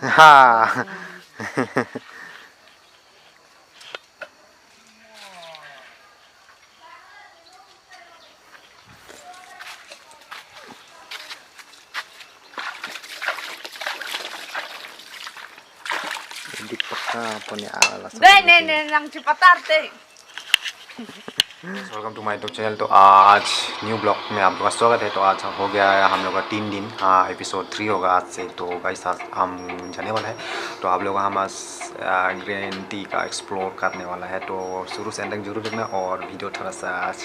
हाँ dipaksa punya alas. नहीं lang चिपताते। Welcome to my YouTube channel. तो आज न्यू ब्लॉग में आप लोग का स्वागत है। तो आज हो गया है हम लोग का 3 दिन, हाँ एपिसोड 3 होगा आज से। तो गाइस आज हम जाने वाला है। तो आप लोग हम आज ग्रीन टी का एक्सप्लोर करने वाला है। तो शुरू से अंत तक जरूर देखना और वीडियो थोड़ा सा आज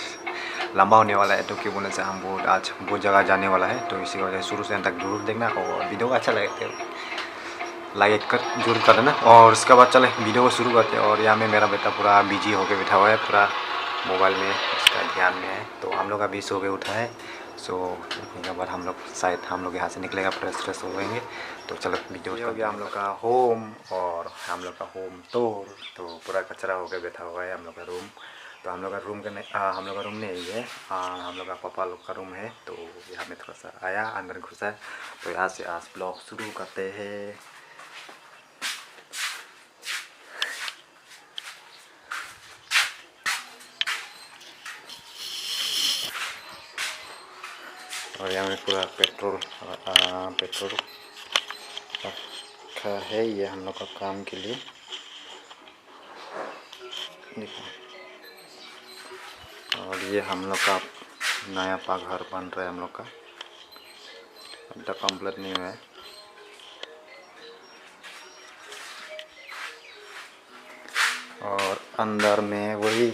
लंबा होने वाला है। तो क्यों बोलने से हम आज बहुत जगह जाने वाला है। तो इसी वजह से शुरू से अंत तक जरूर देखना और वीडियो को अच्छा लगे तो लाइक कर जरूर कर देना। और उसके बाद चले वीडियो को शुरू करते हैं। और यहाँ में मेरा बेटा पूरा बिजी होके बैठा हुआ है, पूरा मोबाइल में इसका ध्यान में है। तो हम लोग अभी सो के उठा है। सो उठने के बाद हम लोग शायद हम लोग यहाँ से निकलेगा, फ्रेश हो जाएंगे। तो चलो वीडियो हो गया हम लोग का होम और हम लोग का होम टूर। तो पूरा कचरा होकर बैठा हुआ है हम लोग का रूम। तो हम लोग का रूम हम लोग का रूम नहीं है, हम लोग का पापा लोग का रूम है। तो यहाँ में थोड़ा सा आया अंदर घुसा है। तो यहाँ से आज ब्लॉग शुरू करते हैं। और यहाँ में पूरा पेट्रोल रखा है, ये हम लोग का काम के लिए। देखो, और ये हम लोग का नया घर बन रहा है हम लोग का, अभी तक कम्प्लीट नहीं हुआ है। और अंदर में वही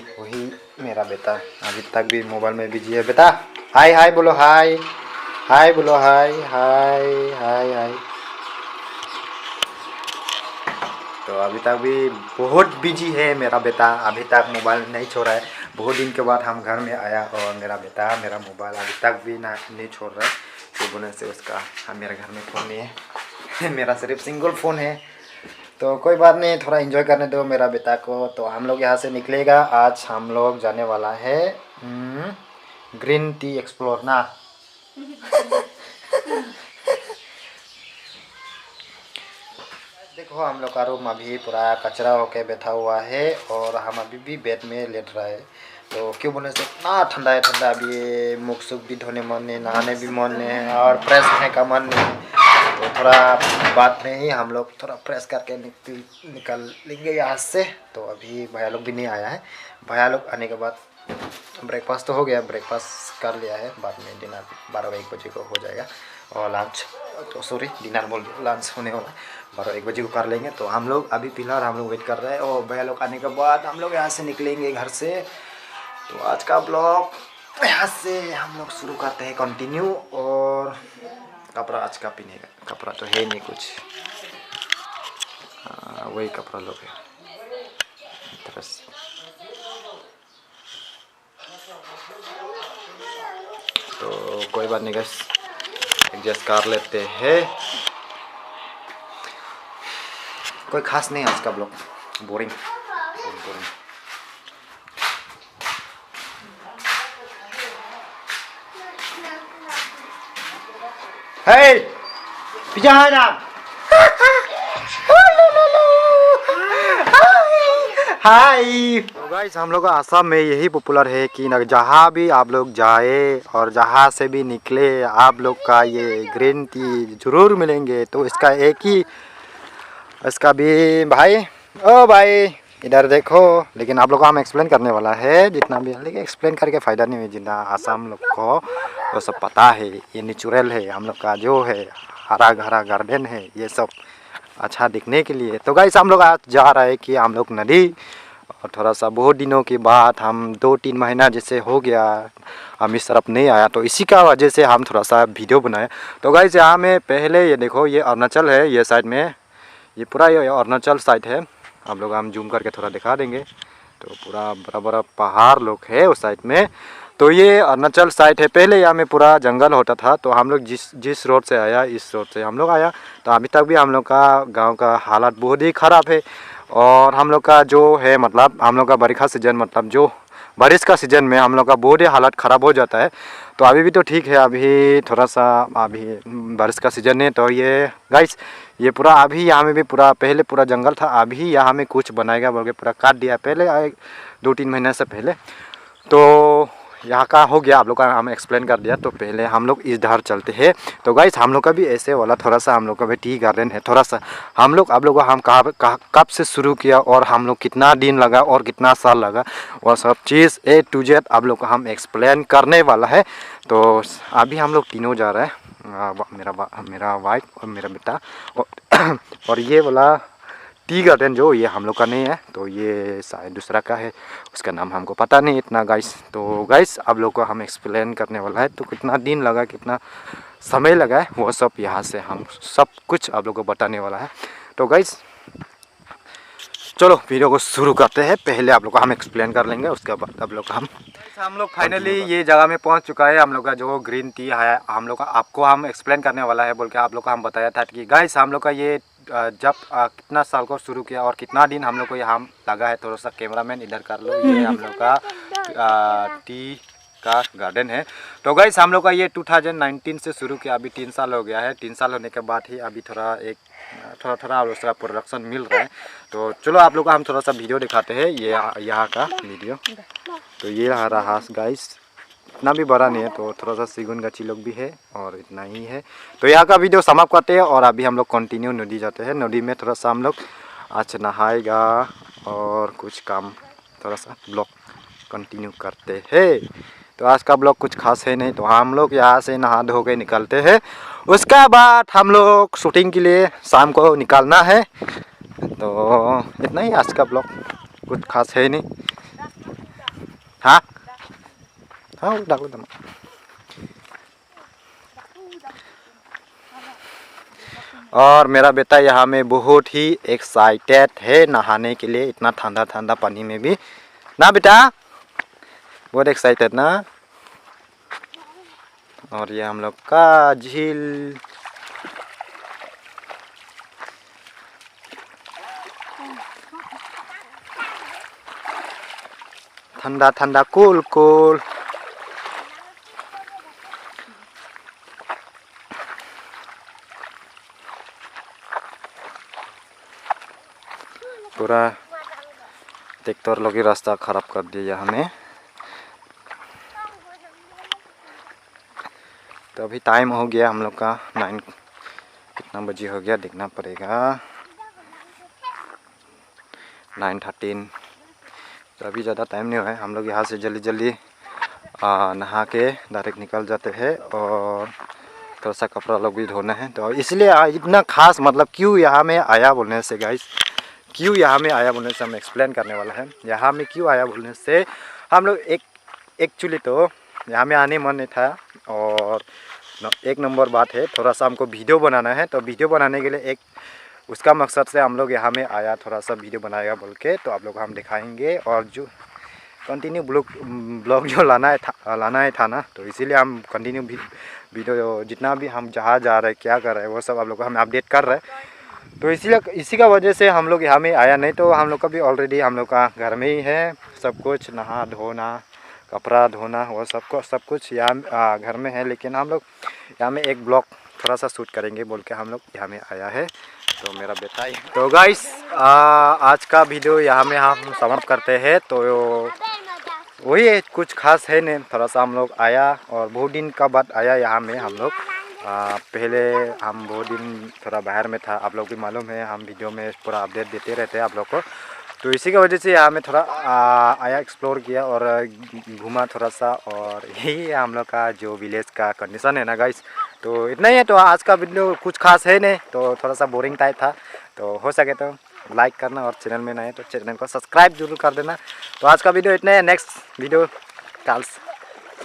मेरा बेटा अभी तक भी मोबाइल में बिजी है। बेटा हाय हाय बोलो, हाय बोलो, हाय हाय हाय हाय। तो अभी तक भी बहुत बिजी है मेरा बेटा, अभी तक मोबाइल नहीं छोड़ा है। बहुत दिन के बाद हम घर में आया और मेरा बेटा मेरा मोबाइल अभी तक भी नहीं छोड़ रहा है। तो बोलने से उसका मेरे घर में फ़ोन नहीं है मेरा सिर्फ सिंगल फ़ोन है। तो कोई बात नहीं, थोड़ा एंजॉय करने दो मेरा बेटा को। तो हम लोग यहाँ से निकलेगा। आज हम लोग जाने वाला है ग्रीन टी एक्सप्लोर ना। देखो हम लोग का रूम अभी पूरा कचरा होके बैठा हुआ है और हम अभी भी बेड में लेट रहा है। तो क्यों बोलने से इतना ठंडा है, ठंडा अभी मुख सुख भी धोने मन नहीं, नहाने भी मन नहीं है और फ्रेश होने का मन नहीं है। तो थोड़ा बाद में ही हम लोग थोड़ा फ्रेश करके निकल लेंगे यहाँ से। तो अभी भैया लोग भी नहीं आया है। भैया लोग आने के बाद ब्रेकफास्ट तो हो गया, ब्रेकफास्ट कर लिया है। बाद में डिनर 12-1 बजे को हो जाएगा और लंच तो सॉरी डिनर बोल दिया, लंच होने वाला 12-1 बजे को कर लेंगे। तो हम लोग अभी फिलहाल हम लोग वेट कर रहे हैं और भैया लोग आने के बाद हम लोग यहाँ से निकलेंगे घर से। तो आज का ब्लॉग यहाँ से हम लोग शुरू करते हैं कंटिन्यू। और कपड़ा आज का पीने का कपड़ा तो है नहीं कुछ, वही कपड़ा लोग है तरह से। तो कोई बात नहीं गाइस, एडजस्ट कर लेते हैं। कोई खास नहीं आज का ब्लॉग, बोरिंग। हे पिज्जा है ना हाय। तो गाइस हम लोग का आसाम में यही पॉपुलर है कि जहाँ भी आप लोग जाए और जहाँ से भी निकले आप लोग का ये ग्रीन टी जरूर मिलेंगे। तो इसका एक ही इसका भी भाई, ओ भाई इधर देखो। लेकिन आप लोग को हम एक्सप्लेन करने वाला है जितना भी, लेकिन एक्सप्लेन करके फ़ायदा नहीं है। जितना आसाम लोग को वो सब पता है, ये नेचुरल है हम लोग का, जो है हरा भरा गार्डन है, ये सब अच्छा दिखने के लिए। तो गाइस हम लोग आज जा रहे हैं कि हम लोग नदी, और थोड़ा सा बहुत दिनों के बाद हम 2-3 महीना जैसे हो गया हम इस तरफ नहीं आया। तो इसी का वजह से हम थोड़ा सा वीडियो बनाए। तो गाइस यहाँ में पहले ये देखो, ये अरुणाचल है, ये साइड में ये पूरा ये अरुणाचल साइड है। आप लोग हम जूम करके थोड़ा दिखा देंगे। तो पूरा बड़ा बड़ा पहाड़ लोग है उस साइड में। तो ये अरुणाचल साइड है। पहले यहाँ में पूरा जंगल होता था। तो हम लोग जिस रोड से आया, इस रोड से हम लोग आया। तो अभी तक भी हम लोग का गांव का हालत बहुत ही ख़राब है। और हम लोग का जो है मतलब हम लोग का बरखा सीजन मतलब जो बारिश का सीज़न में हम लोग का बहुत ही हालत ख़राब हो जाता है। तो अभी भी तो ठीक है, अभी थोड़ा सा अभी बारिश का सीज़न है। तो ये गाइस ये पूरा अभी यहाँ में भी पूरा पहले पूरा जंगल था, अभी यहाँ में कुछ बनाएगा बोल के पूरा काट दिया पहले 2-3 महीने से पहले। तो यहाँ का हो गया, आप लोग का हम एक्सप्लेन कर दिया। तो पहले हम लोग इधर चलते हैं। तो गाइस हम लोग का भी ऐसे वाला थोड़ा सा हम लोग का भी टी गार्डन है। थोड़ा सा हम लोग आप लोगों को हम कब से शुरू किया और हम लोग कितना दिन लगा और कितना साल लगा, वो सब चीज़ A to Z आप लोग को हम एक्सप्लेन करने वाला है। तो अभी हम लोग तीनों जा रहे हैं, मेरा वाइफ और मेरा बेटा और ये वाला टी गार्डन जो ये हम लोग का नहीं है, तो ये शायद दूसरा का है, उसका नाम हमको पता नहीं इतना गाइस। तो गाइस आप लोग को हम एक्सप्लेन करने वाला है। तो कितना दिन लगा कितना समय लगा है वो सब यहाँ से हम सब कुछ आप लोग को बताने वाला है। तो गाइस चलो वीडियो को शुरू करते हैं। पहले आप लोग को हम एक्सप्लेन कर लेंगे, उसके बाद आप लोग हम लोग फाइनली ये जगह में पहुंच चुका है। हम लोग का जो ग्रीन टी है हम लोग का आपको हम एक्सप्लेन करने वाला है बोल के आप लोग को हम बताया था कि गाइस हम लोग का ये जब कितना साल को शुरू किया और कितना दिन हम लोग को यहाँ लगा है। थोड़ा सा कैमरामैन इधर कर लो, ये हम लोग का टी का गार्डन है। तो गाइस हम लोग का ये 2019 से शुरू किया, अभी 3 साल हो गया है। 3 साल होने के बाद ही अभी थोड़ा उसका प्रोडक्शन मिल रहा है। तो चलो आप लोग को हम थोड़ा सा वीडियो दिखाते हैं, ये यहाँ का वीडियो। तो ये रहा गाइस, इतना भी बड़ा नहीं है, तो थोड़ा सा सिगुन गाची लोग भी है और इतना ही है। तो यहाँ का वीडियो समाप्त करते हैं और अभी हम लोग कंटिन्यू नदी जाते हैं। नदी में थोड़ा सा हम लोग आज नहाएगा और कुछ काम थोड़ा सा ब्लॉग कंटिन्यू करते हैं। तो आज का ब्लॉग कुछ खास है नहीं, तो हम लोग यहाँ से नहा धो के निकलते हैं। उसका बाद हम लोग शूटिंग के लिए शाम को निकालना है। तो इतना ही आज का ब्लॉग, कुछ खास है नहीं। हाँ हाँ डाल दो। और मेरा बेटा यहाँ में बहुत ही एक्साइटेड है नहाने के लिए, इतना ठंडा ठंडा पानी में भी ना बेटा, बहुत एक्साइटेड ना। और ये हम लोग का झील, ठंडा ठंडा कूल कूल। पूरा ट्रैक्टर लोग ही रास्ता खराब कर दिया हमें। तो अभी टाइम हो गया हम लोग का 9, कितना बजे हो गया देखना पड़ेगा, 9:13। तो अभी ज़्यादा टाइम नहीं हुआ है। हम लोग यहाँ से जल्दी जल्दी नहा के डायरेक्ट निकल जाते हैं और थोड़ा सा कपड़ा लोग भी धोना है। तो इसलिए इतना खास मतलब क्यों यहाँ में आया बोलने से गाइस, क्यों यहाँ में आया बोलने से हम एक्सप्लेन करने वाला है। यहाँ में क्यों आया बोलने से हम लोग एक्चुअली तो यहाँ में आने मन नहीं था, और एक नंबर बात है थोड़ा सा हमको वीडियो बनाना है। तो वीडियो बनाने के लिए एक उसका मकसद से हम लोग यहाँ में आया, थोड़ा सा वीडियो बनाएगा बोल के। तो आप लोग हम दिखाएंगे और जो कंटिन्यू ब्लॉग जो लाना है था ना, तो इसीलिए हम कंटिन्यू वीडियो जितना भी हम जहाँ जा रहे हैं क्या कर रहे हैं वो सब आप लोग को हम अपडेट कर रहे हैं। तो इसीलिए इसी का वजह से हम लोग यहाँ में आया, नहीं तो हम लोग का भी ऑलरेडी हम लोग का घर में ही है सब कुछ, नहा धोना कपड़ा धोना वो सब कुछ यहाँ घर में है। लेकिन हम लोग यहाँ में एक ब्लॉग थोड़ा सा शूट करेंगे बोल के हम लोग यहाँ में आया है। तो मेरा बेटा ही तो गाइस आज का वीडियो यहाँ में हम समाप्त करते हैं। तो वही है, कुछ खास है नहीं, थोड़ा सा हम लोग आया और बहुत दिन का बाद आया यहाँ में हम लोग। पहले हम बहुत दिन थोड़ा बाहर में था, आप लोग भी मालूम है, हम वीडियो में पूरा अपडेट देते रहते हैं आप लोग को। तो इसी की वजह से यहाँ में थोड़ा आया, एक्सप्लोर किया और घूमा थोड़ा सा। और यही है हम लोग का जो विलेज का कंडीशन है ना गाइस। तो इतना ही है। तो आज का वीडियो कुछ खास है नहीं, तो थोड़ा सा बोरिंग टाइप था। तो हो सके तो लाइक करना और चैनल में नए तो चैनल को सब्सक्राइब जरूर कर देना। तो आज का वीडियो इतना है, नेक्स्ट वीडियो कल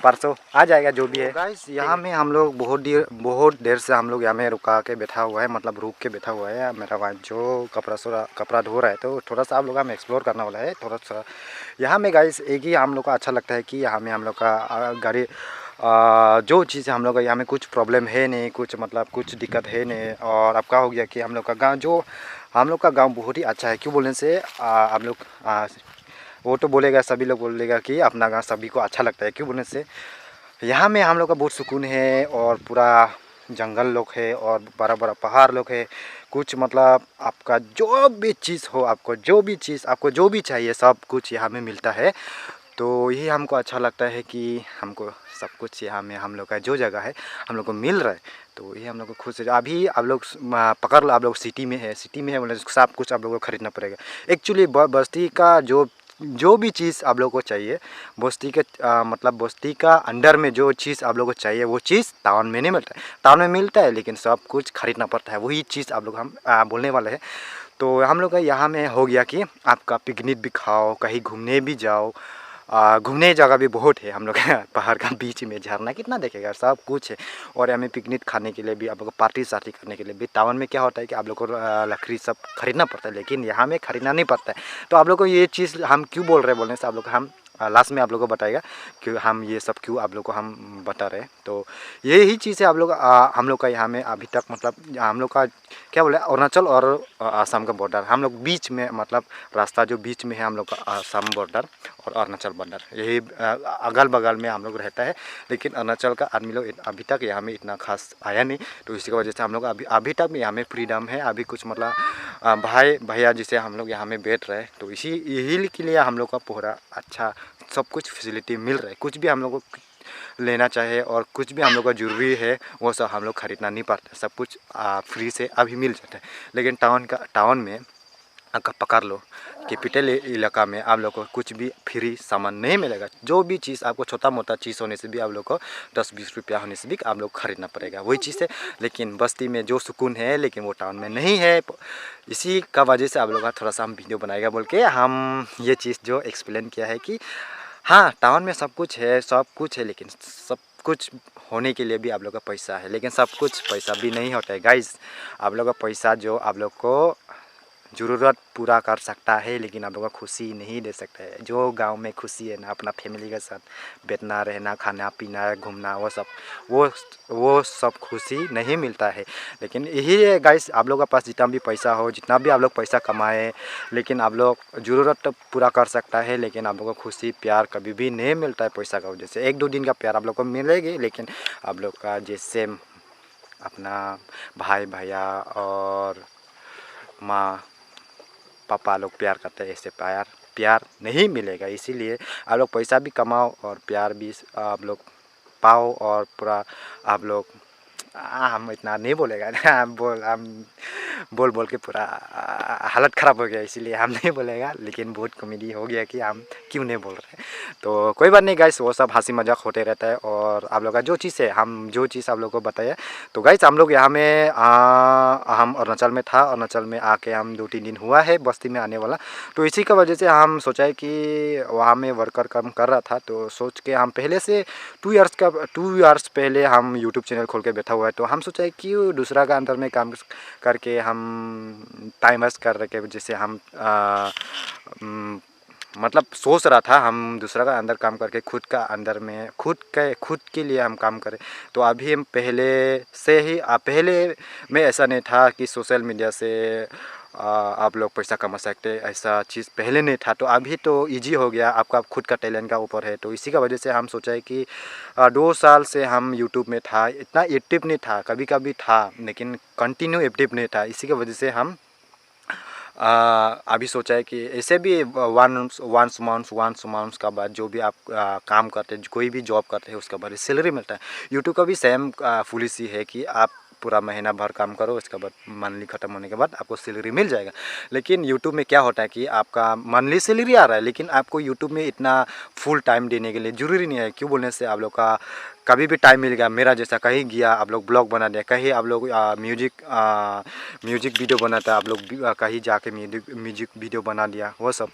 परसों आ जाएगा जो भी है। गाइस यहाँ में हम लोग बहुत देर से हम लोग यहाँ में रुका के बैठा हुआ है, मतलब रुक के बैठा हुआ है। मेरा वाइफ जो कपड़ा धो रहा है, तो थोड़ा सा आप लोग हमें एक्सप्लोर करने वाला है थोड़ा सा यहाँ में गाइस। एक ही हम लोग का अच्छा लगता है कि यहाँ में हम लोग का गाड़ी जो चीज़ हम लोग का यहाँ में कुछ प्रॉब्लम है नहीं, कुछ मतलब कुछ दिक्कत है नहीं। और आपका हो गया कि हम लोग का गाँव बहुत ही अच्छा है। क्यों बोलने से आप लोग वो तो बोलेगा, सभी लोग बोलेगा कि अपना गाँव सभी को अच्छा लगता है। क्यों बोलने से यहाँ में हम लोग का बहुत सुकून है और पूरा जंगल लोग है और बड़ा बड़ा पहाड़ लोग है। कुछ मतलब आपका जो भी चीज़ हो, आपको जो भी चाहिए सब कुछ यहाँ में मिलता है। तो यही हमको अच्छा लगता है कि हमको सब कुछ यहाँ में हम लोग का जो जगह है हम लोग को मिल रहा है। तो ये हम लोग को खुश है। अभी आप लोग पकड़ लो, आप लोग सिटी में है बोले सब कुछ आप लोग को खरीदना पड़ेगा। एक्चुअली बस्ती का जो भी चीज़ आप लोग को चाहिए, बस्ती के मतलब बस्ती का अंडर में जो चीज़ आप लोग को चाहिए वो चीज़ टाउन में नहीं मिलता है। टाउन में मिलता है लेकिन सब कुछ खरीदना पड़ता है। वही चीज़ आप लोग हम बोलने वाले हैं। तो हम लोग का यहाँ में हो गया कि आपका पिकनिक भी खाओ, कहीं घूमने भी जाओ। घूमने जगह भी बहुत है हम लोग पहाड़ का बीच में, झरना कितना देखेगा, सब कुछ है। और हमें पिकनिक खाने के लिए भी, आप लोग को पार्टी सार्टी करने के लिए भी टाउन में क्या होता है कि आप लोग को लकड़ी सब खरीदना पड़ता है, लेकिन यहाँ में खरीदना नहीं पड़ता है। तो आप लोग को ये चीज़ हम क्यों बोल रहे हैं बोलने से आप लोग हम लास्ट में आप लोग को बताएगा कि हम ये सब क्यों आप लोग को हम बता रहे हैं। तो यही चीज़ है आप लोग हम लोग का यहाँ में अभी तक मतलब हम लोग का क्या बोले अरुणाचल और आसाम का बॉर्डर हम लोग बीच में, मतलब रास्ता जो बीच में है हम लोग का आसाम बॉर्डर और अरुणाचल बॉर्डर, यही अगल बगल में हम लोग रहता है। लेकिन अरुणाचल का आदमी लोग अभी तक यहाँ में इतना खास आया नहीं। तो इसी की वजह से हम लोग अभी तक यहाँ में फ्रीडम है। अभी कुछ मतलब भाई भैया जिसे हम लोग यहाँ में बैठ रहे हैं। तो यही के लिए हम लोग का पूरा अच्छा सब कुछ फैसिलिटी मिल रहा है। कुछ भी हम लोग को लेना चाहे और कुछ भी हम लोग का जरूरी है वो सब हम लोग खरीदना नहीं पड़ता, सब कुछ फ्री से अभी मिल जाता है। लेकिन टाउन में अगर पकड़ लो, कैपिटल इलाका में आप लोग को कुछ भी फ्री सामान नहीं मिलेगा। जो भी चीज़ आपको छोटा मोटा चीज़ होने से भी आप लोग को 10-20 रुपया होने से भी आप लोग खरीदना पड़ेगा, वही चीज़ है। लेकिन बस्ती में जो सुकून है लेकिन वो टाउन में नहीं है। इसी का वजह से आप लोग का थोड़ा सा हम वीडियो बनाएगा बोल के हम ये चीज़ जो एक्सप्लेन किया है कि हाँ टाउन में सब कुछ है लेकिन सब कुछ होने के लिए भी आप लोग का पैसा है। लेकिन सब कुछ पैसा भी नहीं होता है गाइस। आप लोग का पैसा जो आप लोग को ज़रूरत पूरा कर सकता है लेकिन आप लोग को खुशी नहीं दे सकता है। जो गांव में खुशी है ना, अपना फैमिली के साथ बैठना रहना, खाना पीना, घूमना, वो सब खुशी नहीं मिलता है। लेकिन यही है गाइस, आप लोग के पास जितना भी पैसा हो, जितना भी आप लोग पैसा कमाए, लेकिन आप लोग ज़रूरत तो पूरा कर सकता है लेकिन आप लोग को खुशी प्यार कभी भी नहीं मिलता है पैसा का वजह से। 1-2 दिन का प्यार आप लोग को मिलेगी लेकिन आप लोग का जैसे अपना भाई भैया और माँ पापा लोग प्यार करते हैं ऐसे प्यार नहीं मिलेगा। इसीलिए आप लोग पैसा भी कमाओ और प्यार भी आप लोग पाओ और पूरा आप लोग हम इतना नहीं बोलेगा हम बोल के पूरा हालत ख़राब हो गया, इसीलिए हम नहीं बोलेगा। लेकिन बहुत कॉमेडी हो गया कि हम क्यों नहीं बोल रहे। तो कोई बात नहीं गाइस, वो सब हंसी मजाक होते रहता है। और आप लोग का जो चीज़ है, हम जो चीज़ आप लोग को बताया। तो गाइस हम लोग यहाँ में हम अरुणाचल में था, अरुणाचल में आके हम 2-3 दिन हुआ है बस्ती में आने वाला। तो इसी का वजह से हम सोचा है कि वहाँ में वर्कर काम कर रहा था तो सोच के हम पहले से 2 इयर्स पहले हम यूट्यूब चैनल खोल के बैठा हुआ है। तो हम सोचा है कि दूसरा का अंदर में काम करके हम टाइम वेस्ट कर रहे के वजह से हम मतलब सोच रहा था हम दूसरा का अंदर काम करके खुद का अंदर में खुद के लिए हम काम करें। तो अभी हम पहले में ऐसा नहीं था कि सोशल मीडिया से आप लोग पैसा कमा सकते, ऐसा चीज़ पहले नहीं था। तो अभी तो इजी हो गया, आपका खुद का टैलेंट का ऊपर है। तो इसी का वजह से हम सोचा है कि 2 साल से हम यूट्यूब में था, इतना एक्टिव नहीं था, कभी कभी था लेकिन कंटिन्यू एक्टिव नहीं था। इसी की वजह से हम अभी सोचा है कि ऐसे भी वंस मंथ का बाद जो भी आप काम करते हैं, कोई भी जॉब करते हैं उसका बाद सैलरी मिलता है। यूट्यूब का भी सेम पॉलिसी है कि आप पूरा महीना भर काम करो, इसके बाद मंथली ख़त्म होने के बाद आपको सैलरी मिल जाएगा। लेकिन यूट्यूब में क्या होता है कि आपका मंथली सैलरी आ रहा है लेकिन आपको यूट्यूब में इतना फुल टाइम देने के लिए ज़रूरी नहीं है। क्यों बोलने से आप लोग का कभी भी टाइम मिल गया, मेरा जैसा कहीं गया आप लोग ब्लॉग बना दिया, कहीं आप लोग म्यूजिक वीडियो बनाता है, आप लोग कहीं जाके म्यूजिक वीडियो बना दिया, वो सब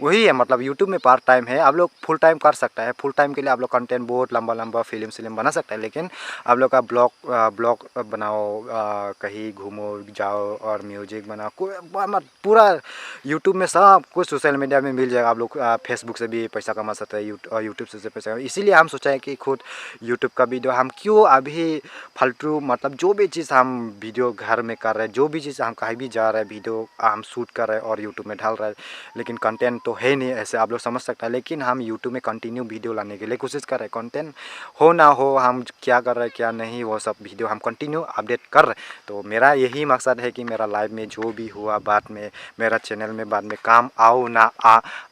वही है। मतलब यूट्यूब में पार्ट टाइम है, आप लोग फुल टाइम कर सकता है। फुल टाइम के लिए आप लोग कंटेंट बहुत लंबा फिल्म बना सकता है। लेकिन आप लोग का ब्लॉग बनाओ, कहीं घूमो जाओ और म्यूजिक बनाओ, पूरा यूट्यूब में सब कुछ सोशल मीडिया में मिल जाएगा। आप लोग फेसबुक से भी पैसा कमा सकते हैं, यूट्यूब से पैसा। इसीलिए हम सोचा है कि खुद यूट्यूब का वीडियो हम क्यों अभी फालतू मतलब जो भी चीज़ हम वीडियो घर में कर रहे हैं, जो भी चीज़ हम कहीं भी जा रहे हैं वीडियो हम शूट कर रहे हैं और यूट्यूब में डाल रहे हैं, लेकिन कंटेंट तो है नहीं ऐसे आप लोग समझ सकते हैं। लेकिन हम यूट्यूब में कंटिन्यू वीडियो लाने के लिए कोशिश कर रहे हैं, कंटेंट हो ना हो हम क्या कर रहे हैं क्या नहीं वो सब वीडियो हम कंटिन्यू अपडेट कर रहे हैं। तो मेरा यही मकसद है कि मेरा लाइफ में जो भी हुआ बाद में मेरा चैनल में बाद में काम आओ ना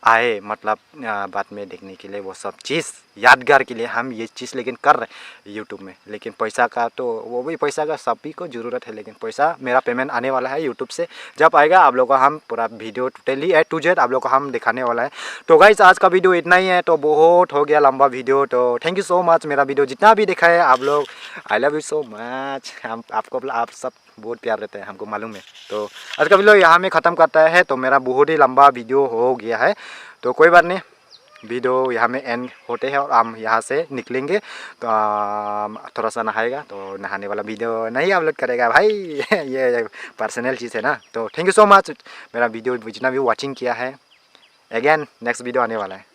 आए, मतलब बाद में देखने के लिए वो सब चीज़ यादगार के लिए हम ये चीज़ लेकिन कर रहे हैं यूट्यूब में। लेकिन पैसा का तो वो भी पैसा का सभी को ज़रूरत है, लेकिन पैसा मेरा पेमेंट आने वाला है यूट्यूब से। जब आएगा आप लोगों को हम पूरा video totally A to Z आप लोग को हम दिखाने वाला है। तो गाइस आज का वीडियो इतना ही है, तो बहुत हो गया लंबा वीडियो। तो थैंक यू सो मच, मेरा वीडियो जितना भी देखा है आप लोग, I love you so much. हम आपको आप सब बहुत प्यार देते हैं, हमको मालूम है। तो आज का वीडियो यहाँ में ख़त्म करता है। तो मेरा बहुत ही लंबा वीडियो हो गया है, तो कोई बात नहीं, वीडियो यहाँ में एंड होते हैं और हम यहाँ से निकलेंगे। तो थोड़ा सा नहाएगा, तो नहाने वाला वीडियो नहीं अपलोड करेगा भाई ये पर्सनल चीज़ है ना। तो थैंक यू सो मच, मेरा वीडियो जितना भी वॉचिंग किया है। अगेन नेक्स्ट वीडियो आने वाला है।